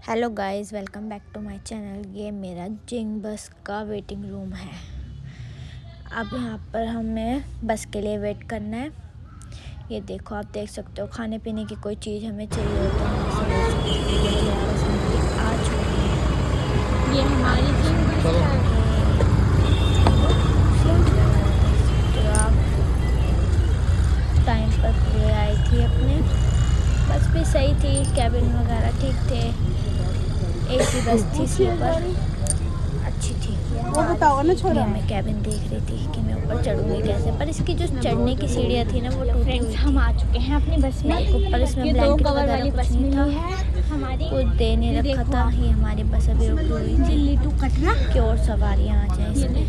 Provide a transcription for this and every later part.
Hello guys, welcome back to my channel. ये मेरा जिंग बस का वेटिंग रूम है। अब यहाँ पर हमें बस के लिए वेट करना है। ये देखो, आप देख सकते हो, खाने पीने की कोई चीज़ हमें चाहिए हो तो हम इसे ले सकते हैं। ये जिंग बस हमारी आ चुकी है। ये हमारी जिंग बस है। सीट वगैरह देख सकते हो आप। टाइम पर पूरे आई थी अपने। बस भी सही थी, कैबिन वगैरह ठीक थे। एसी बस थी, स्लीपर अच्छी थी। वो बताओ ना छोरा। मैं कैबिन देख रही थी कि मैं ऊपर चढ़ूंगी कैसे, पर इसकी जो चढ़ने की सीढ़ियाँ थी ना वो टूटी हुई थी। हम आ चुके हैं अपनी बस में। एक ऊपर इसमें ब्लैंकेट वगैरह कुछ नहीं था, कुछ दे नहीं रखा था। ये हमारी बस अभी रुकी हुई थी दिल्ली टू कटरा कि और सवारियाँ आ जाएं इसमें।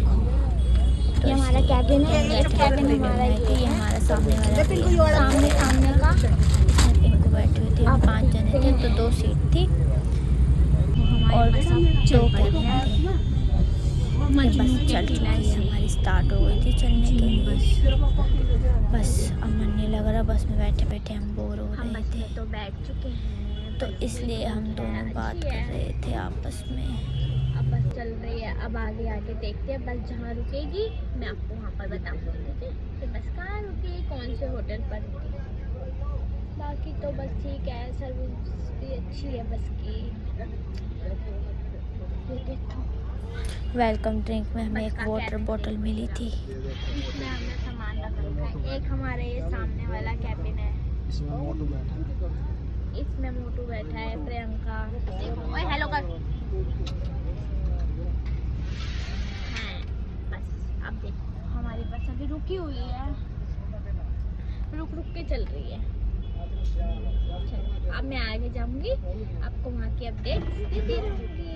तो ये हमारा कैबिन है। ये कैबिन हमारा ये हमारा सामने वाला सामने का इसमें पिंकू बैठी हुई थी। हम 5 जने थे तो 2 सीट थी और 2 कैबिन थे। ये बस चल चुकी है हमारी, स्टार्ट हो गई थी चलने के लिए। बस अब मन नहीं लग रहा, बस में बैठे बैठे हम बोर हो रहे थे तो बैठ चुके हैं, तो इसलिए हम दोनों बात कर रहे थे आपस में। अब बस चल रही है। अब आगे आगे देखते हैं बस जहाँ रुकेगी मैं आपको वहाँ पर बताऊंगी, ठीक है, कि बस कहाँ रुकी, कौन से होटल पर रुकी। बाकी तो बस ठीक है, सर्विस भी अच्छी है बस की। ये देखो, वेलकम ड्रिंक में हमें एक वाटर बॉटल मिली थी। इसमें हमने सामान रख रखा है। एक हमारे ये सामने वाला कैबिन है, इसमें मोटू बैठा है, प्रियंका। देखो, ओए हेलो कर। हाँ, बस अब देखो हमारी बस अभी रुकी हुई है, रुक रुक के चल रही है। चलो, अब मैं आगे जाऊंगी, आपको वहाँ की अपडेट देती रहूंगी।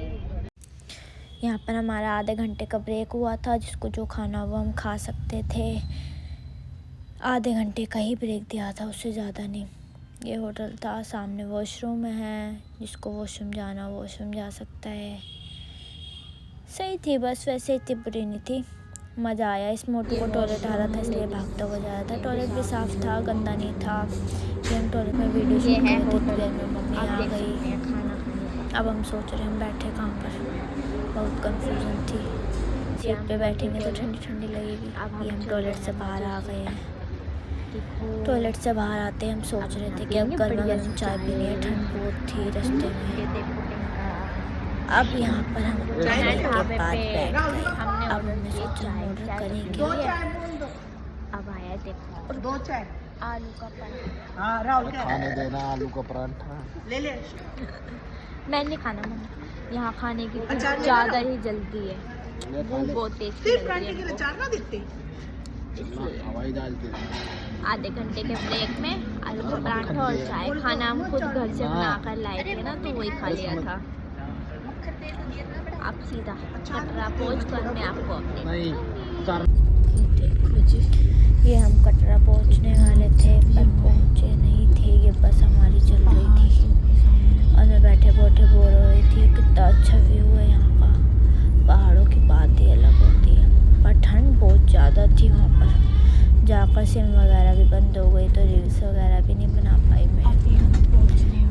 यहाँ पर हमारा आधे घंटे का ब्रेक हुआ था, जिसको जो खाना हो वो हम खा सकते थे। आधे घंटे का ही ब्रेक दिया था, उससे ज़्यादा नहीं। ये होटल था, सामने वॉशरूम है, जिसको वॉशरूम जाना वॉशरूम जा सकता है। सही थी बस, वैसे इतनी बुरी नहीं थी, मज़ा आया। इस मोटू को टॉयलेट आ रहा था इसलिए भागता हुआ जा रहा था। टॉयलेट भी साफ़ था, गंदा नहीं था। ये हम टॉयलेट में वीडियो शूट कर रहे थे, में मम्मी आ गई। अब हम सोच रहे हम बैठे कहाँ पर, बहुत कंफ्यूजन थी। सीट पे बैठेंगे तो ठंडी ठंडी लगेगी। ये हम टॉयलेट से बाहर आ गए हैं। टॉयलेट से बाहर आते हम सोच रहे थे कि अब गर्मा गर्म चाय पीनी है, ठंड बहुत थी रास्ते में। अब यहाँ पर हम खाने के बाद बैठ गए। अब हमने सोचा ऑर्डर करेंगे। अब आया देखो, 2 चाय। आलू का पराठा। हाँ राहुल खाने देना आलू का पराठा ले ले। मैं नहीं खाना मम्मी, यहाँ खाने की अचार ले ज़्यादा लो। ही जल्दी है, भूख बहुत तेज सिर्फ लग पराठे रही के है लिए चार ना देते। इसलिए हवाई जहाज दे आधे घंटे के ब्रेक में आलू का पराठा और चाय। खाना हम खुद घर से बना कर लाए थे ना, तो वही खा लिया था। अब सीधा कटरा पहुँच कर मैं आपको अपने नहीं चार देखो जी, ये हम कटरा पहुंचने वाले थे पर पहुंचे नहीं थे। ये बस हमारी चल रही थी और मैं बैठे बैठे बोर हो रही थी। कितना अच्छा व्यू है यहाँ का, पहाड़ों की बात ही अलग होती है। पर ठंड बहुत ज़्यादा थी वहाँ पर। जाकर सिम वगैरह भी बंद हो गई तो रील्स वगैरह भी नहीं बना पाई मैं।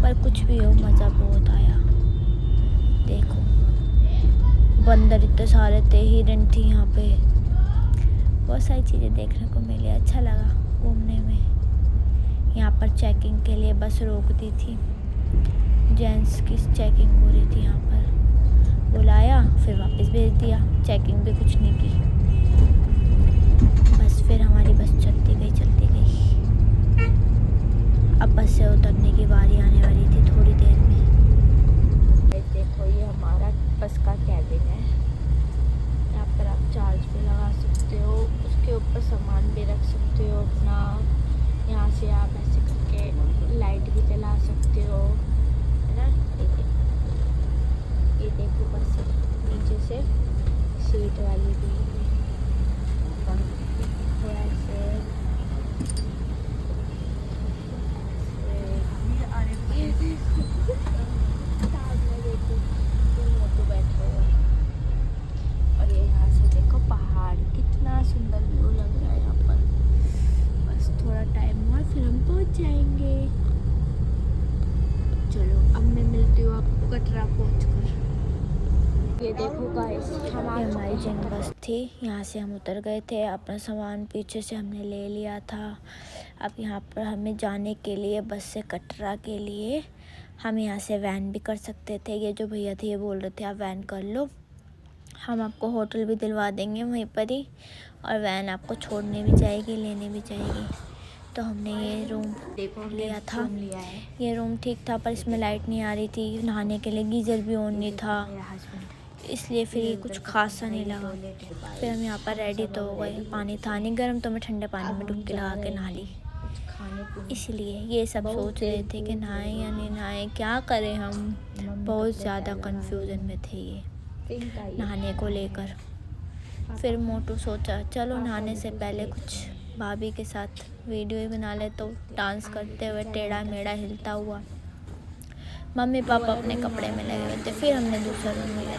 पर कुछ भी हो, मज़ा बहुत आया। देखो, बंदर इतने सारे थे, हिरन थी यहाँ पे, बहुत सारी चीज़ें देखने को मिली। अच्छा लगा घूमने में। यहाँ पर चेकिंग के लिए बस रोक दी थी, जेंट्स की चेकिंग हो रही थी। यहाँ पर बुलाया, फिर वापस भेज दिया, चेकिंग भी कुछ नहीं की। बस फिर हमारी बस चलती गई। अब बस से उतरने की बारी आने वाली थी थोड़ी देर में। देखो, ये हमारा बस का कैबिन है। यहाँ पर आप चार्ज भी लगा सकते हो, उसके ऊपर सामान भी रख सकते हो अपना। यहाँ से आप ऐसे करके लाइट भी जला सकते हो, है ना। ये देखो बस नीचे से सीट वाली भी ऐसे कटरा पहुंचकर। ये देखो गाइस, हम ये हमारी जिन बस थी, यहाँ से हम उतर गए थे। अपना सामान पीछे से हमने ले लिया था। अब यहाँ पर हमें जाने के लिए बस से कटरा के लिए हम यहाँ से वैन भी कर सकते थे। ये जो भैया थे ये बोल रहे थे आप वैन कर लो, हम आपको होटल भी दिलवा देंगे वहीं पर ही, और वैन आपको छोड़ने भी जाएगी लेने भी जाएगी। तो हमने ये रूम लिया था। ये रूम ठीक था, पर इसमें लाइट नहीं आ रही थी, नहाने के लिए गीज़र भी ऑन नहीं था, इसलिए फिर ये कुछ खास सा नहीं लगा। फिर हम यहाँ पर रेडी तो हो गए। पानी था नहीं गर्म, तो मैं ठंडे पानी में डुबकी लगा के नहा ली। इसलिए ये सब सोच रहे थे कि नहाएं या नहीं नहाएं, क्या करें। हम बहुत ज़्यादा कंफ्यूजन में थे ये नहाने को लेकर। फिर मोटू सोचा चलो नहाने से पहले कुछ भाभी के साथ वीडियो ही बना ले, तो डांस करते हुए टेढ़ा मेढ़ा हिलता हुआ। मम्मी पापा अपने कपड़े में लगे हुए थे। फिर हमने दूसरा रूम लिया।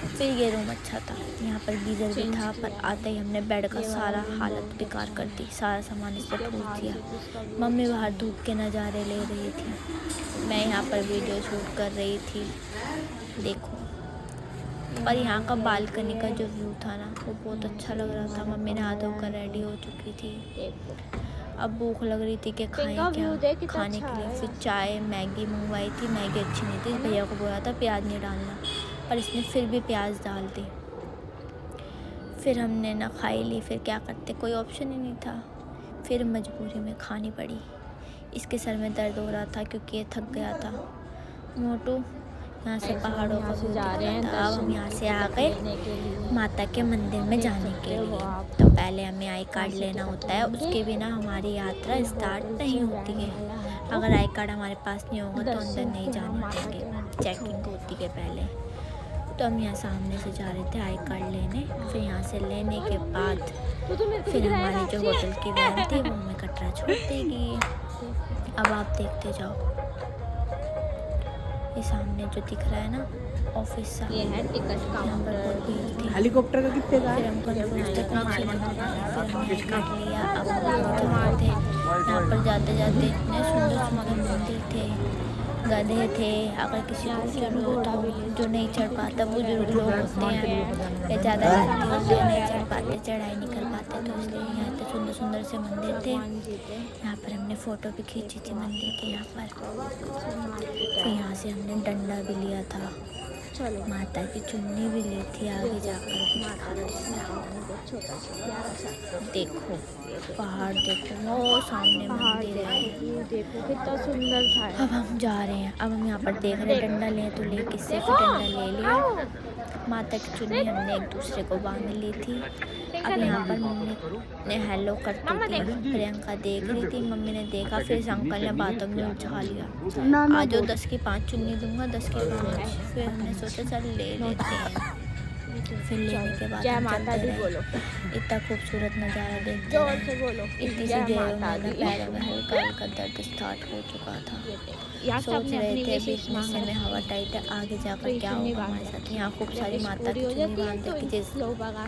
फिर ये रूम अच्छा था, यहाँ पर गीज़र भी था, पर आते ही हमने बेड का सारा हालत बेकार कर दी, सारा सामान इस पर ठूस दिया। मम्मी बाहर धूप के नज़ारे ले रही थी, मैं यहाँ पर वीडियो शूट कर रही थी। देखो, और यहाँ का बालकनी का जो व्यू था ना, वो बहुत अच्छा लग रहा था। मम्मी नहा धोकर रेडी हो चुकी थी। अब भूख लग रही थी कि खाएं क्या खाने के लिए। फिर चाय मैगी मंगवाई थी। मैगी अच्छी नहीं थी, भैया को बोला था प्याज नहीं डालना, पर इसने फिर भी प्याज डाल दी। फिर हमने ना खाई ली। फिर क्या करते, कोई ऑप्शन ही नहीं था। फिर मजबूरी में खानी पड़ी। इसके सर में दर्द हो रहा था क्योंकि ये थक गया था। मोटू यहाँ से पहाड़ों का व्यू दिख रहा था। अब हम यहाँ से आ गए माता के मंदिर में जाने के लिए। तो पहले हमें आई कार्ड लेना होता है, उसके बिना हमारी यात्रा स्टार्ट नहीं होती है। अगर आई कार्ड हमारे पास नहीं होगा तो अंदर नहीं जाने देंगे, चेकिंग होती है पहले। तो हम यहाँ सामने से जा रहे थे आई कार्ड लेने। फिर यहाँ से लेने के बाद फिर हमारी जो होटल की वैन थी वो हमें कटरा छोड़ देगी। अब आप देखते जाओ, ये सामने जो दिख रहा है ना ऑफिस सा, ये है टिकट काउंटर। हेलीकॉप्टर का कितने का फिर हमको फिर हमने आई कार्ड लिया। अब हम जा रहे थे। यहाँ पर जाते जाते इतने सुंदर सुंदर मंदिर थे, गधे थे। अगर किसी को जरूरत हो, जो नहीं चढ़ पाता, बुजुर्ग लोग होते हैं या ज़्यादा जाते होते हैं, नहीं चढ़ पाते, चढ़ाई नहीं कर पाते, तो इसलिए यहाँ इतने सुंदर सुंदर से मंदिर थे। यहाँ पर हमने फ़ोटो भी खींची थी मंदिर के यहाँ पर। फिर यहाँ से हमने डंडा भी लिया था, माता की चुन्नी भी ली थी। आगे जाकर देखो पहाड़, देखो वो सामने मंदिर है, देखो कितना सुंदर था। अब हम जा रहे हैं। अब हम यहाँ पर देख रहे हैं डंडा लें तो ले किससे, फिर डंडा ले लिया। माता की चुन्नी हमने एक दूसरे को बांध ली थी। अब यहाँ पर मम्मी ने हेलो करती थी, प्रियंका देख रही थी। मम्मी ने देखा, फिर इस अंकल ने बातों में उलझा लिया, आज 10 की 5 चुन्नी दूंगा, 10 की 5। फिर हमने सोचा चल ले लेते हैं। फिर लेने के बाद हम चलते रहे। इतना खूबसूरत नज़ारा देखते रहे। इतनी सी देर में मेरे पैरों में हल्का हल्का दर्द स्टार्ट हो चुका था। सोच रहे थे बीच में से में हवा टाइट है, आगे जाकर क्या होगा हमारे साथ। यहाँ खूब सारी माता की चुन्नी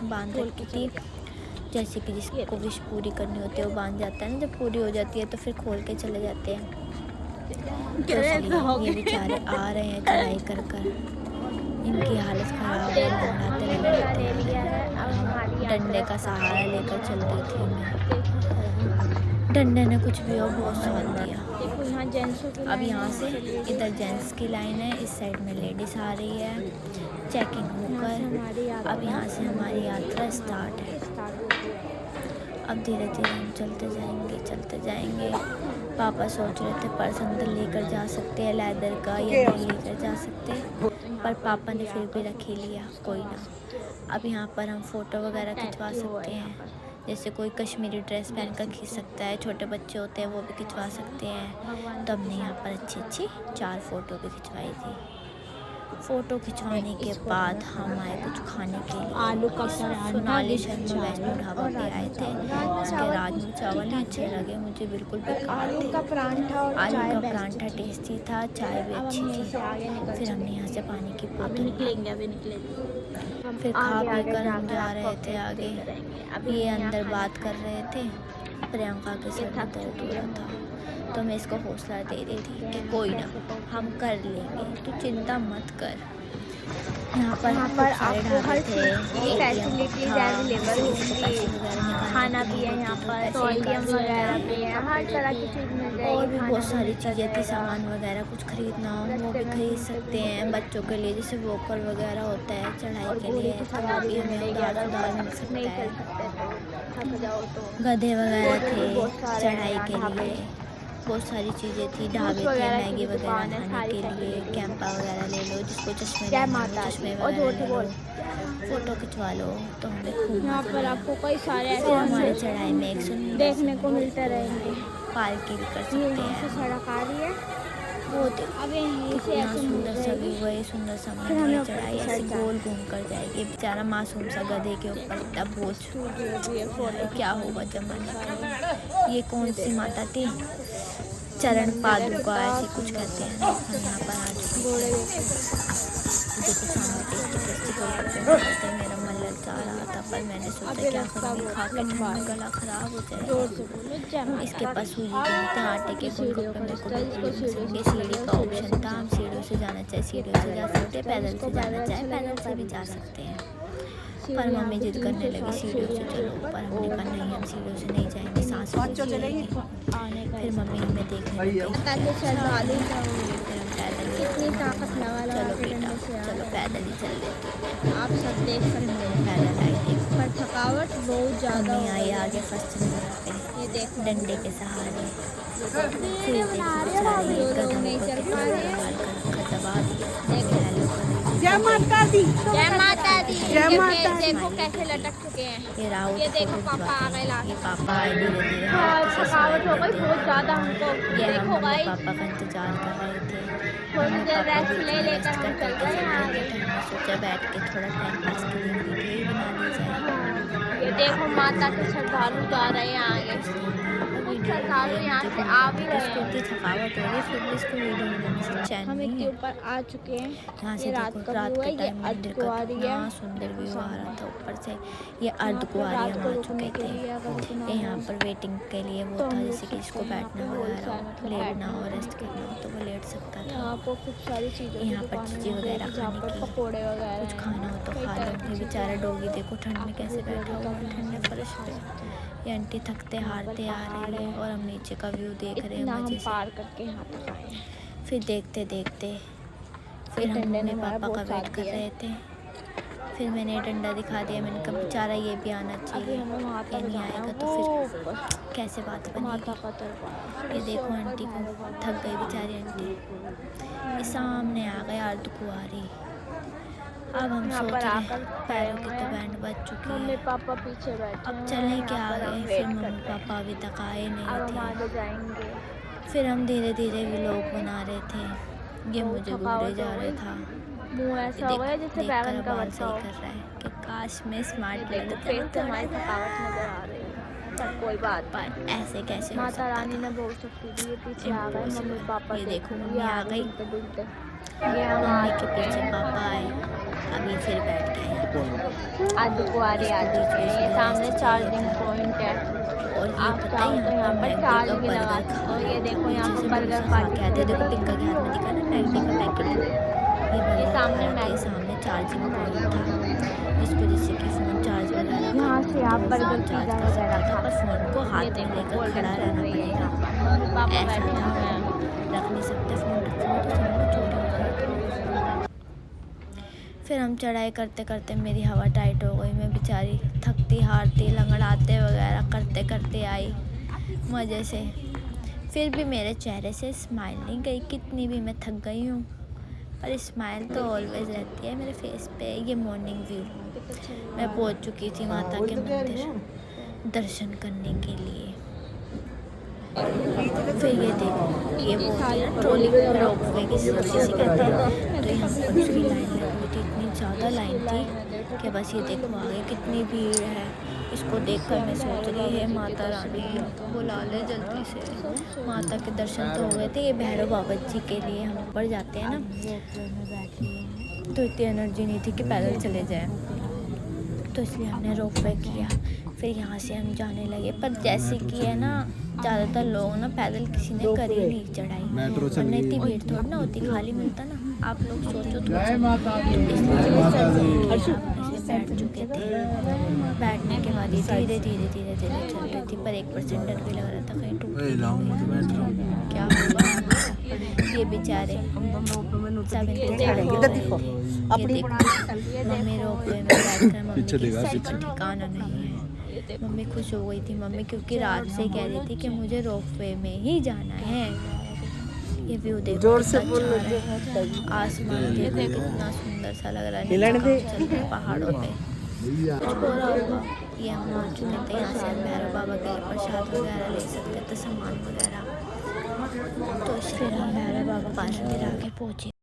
बांध रखी थी, जैसे कि जिसको विश पूरी करनी होती है वो बांध जाता है ना, जब पूरी हो जाती है तो फिर खोल के चले जाते हैं। तो ये बेचारे आ रहे हैं चढ़ाई कर कर, इनकी हालत ख़राब है, डंडे का सहारा लेकर चल रही थी मैं। डंडे ने कुछ भी हो बहुत साथ दिया। अब यहाँ से इधर जेंट्स की लाइन है, इस साइड में लेडीज़ आ रही है चेकिंग होकर। अब यहाँ से हमारी यात्रा स्टार्ट है। अब धीरे धीरे हम चलते जाएंगे। पापा सोच रहे थे पर्स अंदर लेकर जा सकते हैं लेदर का या नहीं लेकर जा सकते, पर पापा ने फिर भी रख ही लिया, कोई ना। अब यहाँ पर हम फ़ोटो वगैरह खिंचवा सकते हैं, जैसे कोई कश्मीरी ड्रेस पहन कर खींच सकता है, छोटे बच्चे होते हैं वो भी खिंचवा सकते हैं। तो हमने यहाँ पर अच्छी 4 फ़ोटो भी खिंचवाई थी। फ़ोटो खिंचवाने के बाद हम आए कुछ खाने के लिए। आलू का सोनाली शर्मा वैष्णो ढाबा पे आए थे। इसके राजमा चावल अच्छे लगे मुझे, बिल्कुल बेकार थे। आलू का परांठा टेस्टी था, चाय भी अच्छी थी। फिर हमने यहाँ से पानी की बोतल फिर खा पी कर हम जा रहे थे आगे। अब ये अंदर बात कर रहे थे, प्रियंका के सर में दर्द हो रहा था तो मैं इसको हौसला दे रही थी कि कोई ना, हम कर लेंगे, तू चिंता मत कर। यहाँ पर आपको हर चीज़ की फैसिलिटीज अवेलेबल होंगी, खाना भी है यहाँ पर, टॉयलेट वगैरह भी है, हर तरह की चीज़ मिल जाएगी। और भी बहुत सारी चीज़ें थी, सामान वगैरह कुछ खरीदना हो वो भी खरीद सकते हैं। बच्चों के लिए जैसे वॉकर वगैरह होता है चढ़ाई के लिए, तो वो भी हमें उधार मिल सकता है। थक जाओ तो गधे वगैरह थे चढ़ाई के लिए, बहुत सारी चीज़ें थी, ढाबे थे, मैगी वगैरह खाने के लिए, कैंपा वगैरह ले लो, जिसको चश्मे लेने हो चश्मे वगैरह ले लो, फ़ोटो खिंचवा लो। तो हमें खूब यहाँ पर आपको कई सारे फिर हमारे ऐसे चढ़ाई में एक सुंदर देखने को मिलते रहेंगे। पार्क भी कर ये सकते यहाँ से हैं। सड़क आ रही है, बहुत अब यहीं से कितना ऐसे सुंदर सा जाएगी। व्यू है, सुंदर सा फिर हमें मंदिर, ऊपर चढ़ाई की ऐसे साइड गोल घूम कर जाएगी। बेचारा मासूम सा गधे के ऊपर इतना बोझ, क्या होगा जब मरेगा। ये कौन सी माता थी, चरण पादुका ऐसे कुछ कहते हैं। हम यहाँ पर आ चुके हैं, देखो सामने टेस्टी गोलगप्पे मिलते हैं। मेरा मन ललचा रहा था, पर मैंने सोचा क्या करूँगी, खा के ठंड में गला खराब हो जाएगा। इसके पास सूजी के होते हैं, आटे के गोलगप्पे मेरे को बिल्कुल नहीं पसंद। ये सीढ़ी का ऑप्शन था, हम सीढ़ियों से जाना चाहे सीढ़ियों से जा सकते हैं, पैदल से जाना चाहे पैदल से भी जा सकते हैं। पर मम्मी जिद करने लगी सीढ़ियों से चलो ऊपर, हमने कहा नहीं हम सीढ़ियों से नहीं जाएंगे, सांस चलेगी। फिर मम्मी हमें देखने लगी, कितनी ताकत लगा चलो बेटा चलो पैदल ही चल लेते। आप सब देख सकते हैं, पैदल आई थी, पर थकावट बहुत ज़्यादा मम्मी हो आई गई। आगे फर्स्ट नंबर पे ये देखो डंडे के सहारे। फिर देखो जो लोग नहीं चल पा रहे हैं, दबा दिया। जय माता दी। जय माता दी। जय माता दी। देखो कैसे लटक चुके हैं। ये राउत ये को देखो भी पापा आ गए ये लास्ट। पापा आए धीरे धीरे हाँ, हाथ से थकावट हो गई smile बहुत ज़्यादा हमको। करते। ये हम देखो मम्मी भाई, पापा का इंतजार कर रहे थे। थोड़ी मम्मी देर पापा रेस्ट भी ले लेकर रेस्ट हम कर चल करके रहे चल हैं रहे आगे। थे, तो हमने सोचा बैठ के थोड़ा टाइम पास के लिए वीडियो ही बना ली जाए। ये देखो माता के श्रद्धालु जा रहे हैं आगे। श्रद्धालु यहाँ से आ भी रहे इसको हैं। इतनी थकावट हो रही, फिर भी इसको वीडियो बनाने से चैन हम नहीं इतने है। ऊपर आ चुके हैं। यहाँ से ये रात देखो का रात व्यू के है, ये टाइम मंदिर अर्ध कुंवारी का है। कितना सुंदर व्यू आ रहा था ऊपर से। ये अर्ध यहाँ पर कुंवारी रात हम को आ रुकने चुके के थे। लिए अगर रुकना ये यहाँ हो पर वेटिंग के लिए वो तो था, हम रुक जैसे कि जिसको सकते हैं। बैठना यहाँ पे वगैरह होल हो, सेल लेटना मतलब हो, रेस्ट करना हो तो वो लेट सकता था। यहाँ पर खूब सारी चीज़ों की यहाँ पर दुकानें चीज़ें मिल वगैरह जाएगी, जहाँ खाने पर की, पकोड़े वगैरह कुछ हैं। खाना हो तो कई खा तरह लो। की ये चीज़ें बेचारा हैं। डॉगी देखो ठंड में कैसे आपको बैठा हुआ है, भी ठंड में खा परेशान। सकते हैं। ये आंटी थकते हारते आ पहाड़ रही है है। और हम नीचे का व्यू देख रहे हैं इतना हम मजे से। पार करके यहाँ तक आए हैं। फिर देखते देखते फिर हम डंडे ने मम्मी हमारा पापा का बहुत वेट साथ कर दिया। रहे थे। फिर मैंने डंडा दिखा दिया, मैंने कहा बेचारा ये भी आना अभी चाहिए, हमें वहाँ ये तक नहीं जाना आएगा है, तो वो फिर ऊपर कैसे बात माता बनेगी। का दरबार। ये देखो आंटी को, थक गई बेचारी आंटी। ये सामने आ गए अर्ध कुंवारी। अब हम यहाँ सोच पर रहे आकर पैरों की खड़े तो हुए बैंड बज चुकी मम्मी है। पापा पीछे बैठे अब हैं, चलें क्या यहाँ पर हम आगे, फिर वेट मम्मी कर रहे हैं। पापा अभी तक आए अब नहीं हम थे। आगे जाएंगे। फिर हम धीरे धीरे व्लॉग बना रहे थे। ये बहुत मुझे घूरे थकावट जा हो रहा गई। था। मुंह ऐसा हो गया जैसे बैगन का बाल भरता सही हो। कर रहा है कि काश मैं ये स्मार्ट देखो लगता फेस से ना हमारी थोड़ा, थकावट नजर आ रही है, पर कोई बात नहीं। पर ऐसे कैसे हो माता सकता रानी था। ने बहुत शक्ति दी है। पीछे आ गए मम्मी पापा। ये देखो देखो, मम्मी ये आ गई। डूबते डूबते। ये हम मम्मी आ के चुके पीछे हैं। पापा आए, अभी फिर बैठ गए यहाँ पे। अर्ध कुंवारी आ चुके हैं। ये सामने चार्जिंग पॉइंट है। और ये आप पता चाहो है तो यहाँ पर मैगडी चार्ज का भी लगा बर्गर सकते खा हो। रहे ये थे, देखो यहाँ पीछे पर से बर्गर डोसा खा के आते। देखो पार्टी। पिंका के हाथ में दिखा ना मैगडी का पैकेट है। ये बर्गर सामने खा रहे थे, मैगडी। सामने चार्जिंग पॉइंट था, जिसको जैसे कि फ़ोन चार्ज वगैरह यहाँ से आप तो बर्गर फ़ोन चार्ज पिज़्ज़ा कर सकता वगैरह था, खा पर सकते फ़ोन को हो। हाथ ये में देखो लेकर गोल्डन खड़ा रहना रही है पड़ेगा। यहाँ पर। मम्मी पापा ऐसा बैठे ना हुए हैं। रख नहीं सकते फ़ोन, रखो तो समझो चोरी हो जाएगी। फिर हम चढ़ाई करते करते मेरी हवा टाइट हो गई। मैं बेचारी थकती हारती लंगड़ाते वगैरह करते करते आई मज़े से। फिर भी मेरे चेहरे से स्माइल नहीं गई, कितनी भी मैं थक गई हूँ, पर स्माइल तो ऑलवेज रहती है मेरे फेस पे। ये मॉर्निंग व्यू, मैं पहुँच चुकी थी माता के मंदिर दर्शन करने के लिए। फिर ये देखो, ये वो होती है ना ट्रॉली रोप वे किसी कहते हैं, तो यहाँ पर उसकी लाइन लगी हुई थी। इतनी ज़्यादा लाइन थी कि बस ये देखो आगे कितनी भीड़ है। इसको देखकर मैं सोच रही है माता रानी बुला ले जल्दी से। माता के दर्शन तो हो गए थे। ये भैरव बाबा जी के लिए हम ऊपर जाते हैं ना, तो इतनी एनर्जी नहीं थी कि पैदल चले जाए, तो इसलिए हमने रोप वे किया। फिर यहाँ से हम जाने लगे, पर जैसे कि है ना ज़्यादातर लोग ना पैदल किसी ने करी नहीं चढ़ाई, वरना इतनी भीड़ थोड़ी ना होती, खाली मिलता ना। आप लोग सोचो तो बैठ चुके थे। बैठने के बाद ये धीरे धीरे धीरे धीरे चल रही थी, पर 1% डर भी लग रहा था कहीं टूट क्या होगा। ये बेचारे सब इंतजार कर रहे थे। ये देखो मम्मी रोपवे में बैठकर मम्मी की खुशी का ठिकाना नहीं है। मम्मी खुश हो गई थी मम्मी, क्योंकि रात से कह रही थी कि मुझे रोपवे में ही जाना है। ये व्यू देखो जोर से कितना बोल अच्छा है। आसमान देखो कितना सुंदर सा लग रहा है नीचे काम चल रहा है पहाड़ों पे। कुछ हो रहा होगा। ये हम आ चुके थे, यहाँ से हम भैरव बाबा के लिए प्रसाद वगैरह ले सकते थे, सामान वगैरह। तो इसलिए हम भैरव बाबा पास फिर आके पहुँचे।